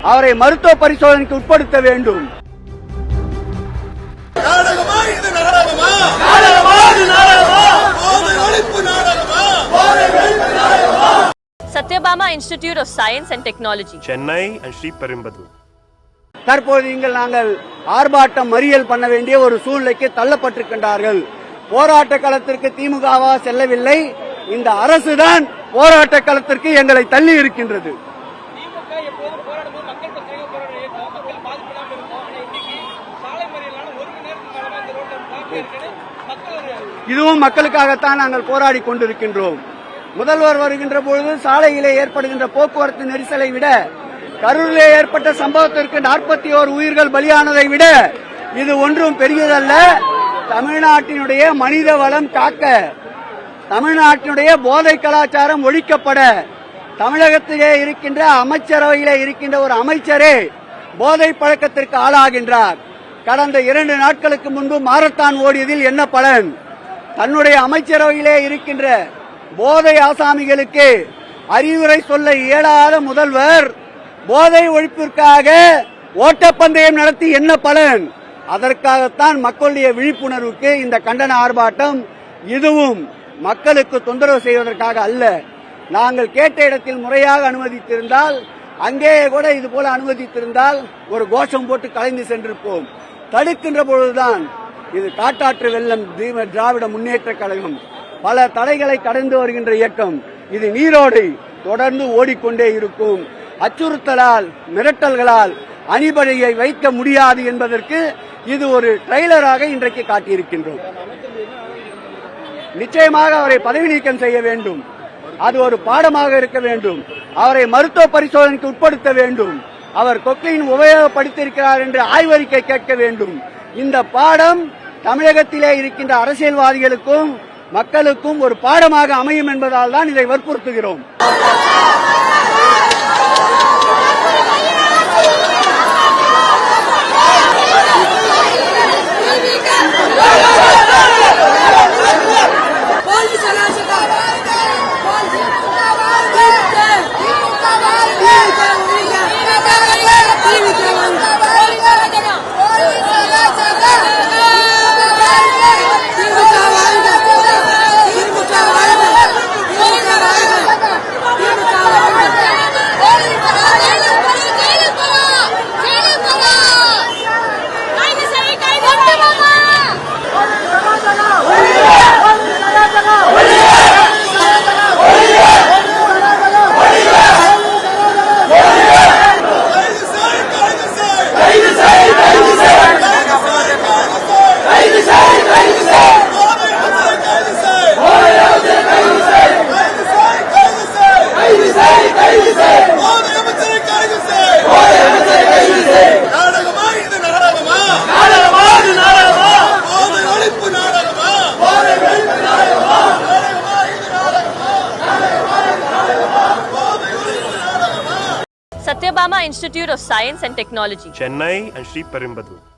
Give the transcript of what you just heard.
அவரை மருத்துவ பரிசோதனைக்கு உட்படுத்த வேண்டும். Satyabama Institute of Science and Technology, Chennai and Sriperumbudur. தற்போது நாங்கள் ஆர்ப்பாட்டம் மறியல் பண்ண வேண்டிய ஒரு சூழ்நிலைக்கு தள்ளப்பட்டிருக்கின்றார்கள். போராட்ட களத்திற்கு திமுகவா செல்லவில்லை, இந்த அரசுதான் போராட்ட களத்திற்கு எங்களை தள்ளி இருக்கின்றது. இதுவும் மக்களுக்காகத்தான் நாங்கள் போராடி கொண்டிருக்கின்றோம். முதல்வர் வருகின்ற பொழுது சாலையிலே ஏற்படுகின்ற போக்குவரத்து நெரிசலை விட, கரூரிலே ஏற்பட்ட சம்பவத்திற்கு 41 உயிர்கள் பலியானதை விட இது ஒன்றும் பெரியதல்ல. தமிழ்நாட்டினுடைய மனித வளம் காக்க, தமிழ்நாட்டினுடைய போதை கலாச்சாரம் ஒழிக்கப்பட, தமிழகத்திலே இருக்கின்ற அமைச்சரவையிலே இருக்கின்ற ஒரு அமைச்சரே போதை பழக்கத்திற்கு ஆளாகின்றார். கடந்த 2 நாட்களுக்கு முன்பு மாரத்தான் ஓடியதில் என்ன பலன்? தன்னுடைய அமைச்சரவையிலே இருக்கின்ற போதை ஆசாமிகளுக்கு அறிவுரை சொல்ல இயலாத முதல்வர் போதை ஒழிப்பிற்காக ஓட்டப்பந்தயம் நடத்தி என்ன பலன்? அதற்காகத்தான் மக்களுடைய விழிப்புணர்வுக்கு இந்த கண்டன ஆர்ப்பாட்டம். இதுவும் மக்களுக்கு தொந்தரவு செய்வதற்காக அல்ல. நாங்கள் கேட்ட இடத்தில் முறையாக அனுமதித்திருந்தால், அங்கேயே கூட இது போல அனுமதித்திருந்தால் ஒரு கோஷம் போட்டு கலைந்து சென்றிருப்போம். தடுக்கின்ற பொழுதுதான் இது காட்டாற்று வெள்ளம் திராவிட முன்னேற்ற கழகம் பல தடைகளை கடந்து வருகின்ற இயக்கம். இது நீரோடை தொடர்ந்து ஓடிக்கொண்டே இருக்கும். அச்சுறுத்தலால், மிரட்டல்களால் அணிபடையை வைக்க முடியாது என்பதற்கு இது ஒரு ட்ரெய்லராக இன்றைக்கு காட்டியிருக்கின்றோம். நிச்சயமாக அவரை பதவி நீக்கம் செய்ய வேண்டும். அது ஒரு பாடமாக இருக்க வேண்டும். அவரை மருத்துவ பரிசோதனைக்கு உட்படுத்த வேண்டும். அவர் கொக்கையின் உபயோகப்படுத்தியிருக்கிறார் என்று ஆய்வறிக்கை கேட்க வேண்டும். இந்த பாடம் தமிழகத்திலே இருக்கின்ற அரசியல்வாதிகளுக்கும் மக்களுக்கும் ஒரு பாடமாக அமையும் என்பதால் தான் இதை வற்புறுத்துகிறோம். Satyabama Institute of Science and Technology, Chennai and Sriperumbudur.